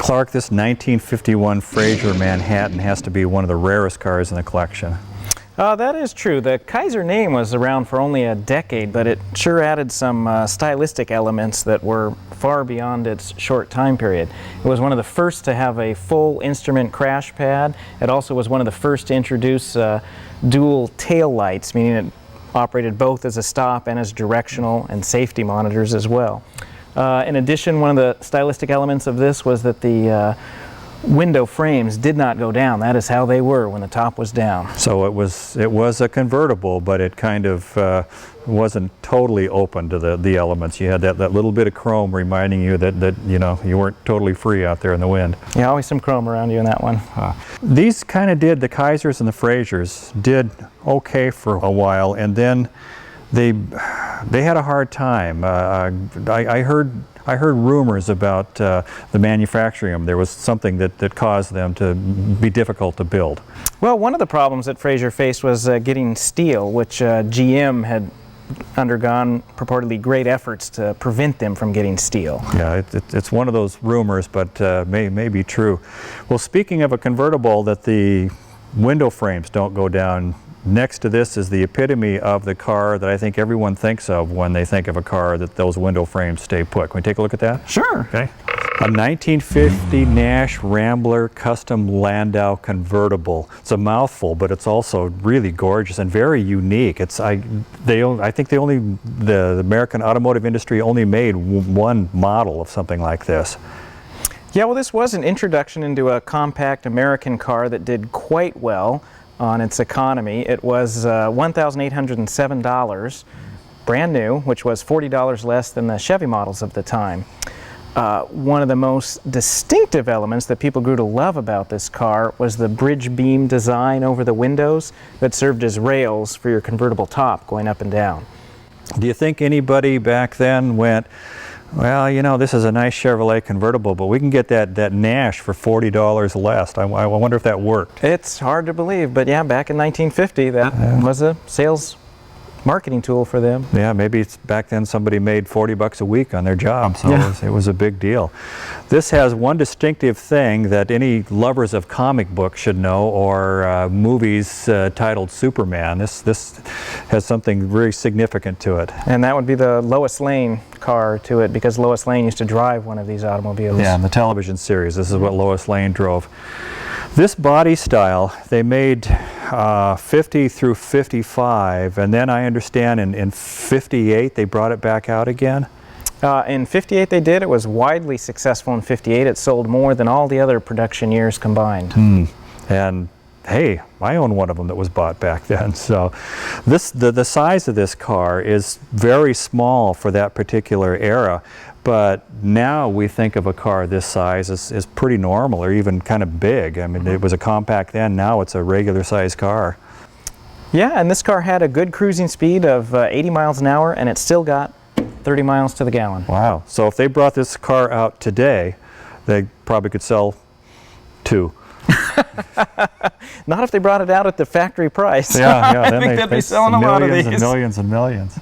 Clark, this 1951 Frazer Manhattan has to be one of the rarest cars in the collection. That is true. The Kaiser name was around for only a decade, but it sure added some stylistic elements that were far beyond its short time period. It was one of the first to have a full instrument crash pad. It also was one of the first to introduce dual tail lights, meaning it operated both as a stop and as directional and safety monitors as well. In addition, one of the stylistic elements of this was that the window frames did not go down. That is how they were when the top was down. So it was a convertible, but it kind of wasn't totally open to the elements. You had that little bit of chrome reminding you that you know, you weren't totally free out there in the wind. Yeah, always some chrome around you in that one. These kind of did, the Kaisers and the Frasers did okay for a while, and then they had a hard time. I heard rumors about the manufacturing them. There was something that caused them to be difficult to build. Well, one of the problems that Frazer faced was getting steel, which GM had undergone purportedly great efforts to prevent them from getting steel. Yeah, it's one of those rumors, but may be true. Well, speaking of a convertible that the window frames don't go down, next to this is the epitome of the car that I think everyone thinks of when they think of a car that those window frames stay put. Can we take a look at that? Sure. Okay. A 1950 Nash Rambler custom Landau convertible. It's a mouthful, but it's also really gorgeous and very unique. I think the American automotive industry only made one model of something like this. Yeah, well, this was an introduction into a compact American car that did quite well on its economy. It was $1,807, brand new, which was $40 less than the Chevy models of the time. One of the most distinctive elements that people grew to love about this car was the bridge beam design over the windows that served as rails for your convertible top going up and down. Do you think anybody back then went, well, you know, this is a nice Chevrolet convertible, but we can get that Nash for $40 less. I wonder if that worked. It's hard to believe, but yeah, back in 1950, that was a sales marketing tool for them. Yeah, maybe back then somebody made 40 bucks a week on their job, so yeah. it was a big deal. This has one distinctive thing that any lovers of comic books should know, or movies titled Superman. This has something very significant to it. And that would be the Lois Lane car to it, because Lois Lane used to drive one of these automobiles. Yeah, in the television series, this is what Lois Lane drove. This body style, they made 50 through 55, and then I understand in 58 they brought it back out again? In 58 they did. It was widely successful in 58. It sold more than all the other production years combined. And hey, I own one of them that was bought back then. So the size of this car is very small for that particular era. But now we think of a car this size as pretty normal, or even kind of big. I mean, it was a compact then, now it's a regular size car. Yeah, and this car had a good cruising speed of 80 miles an hour, and it still got 30 miles to the gallon. Wow. So if they brought this car out today, they probably could sell two. Not if they brought it out at the factory price. Yeah, I think they'd be selling a lot of these. Millions and millions and millions.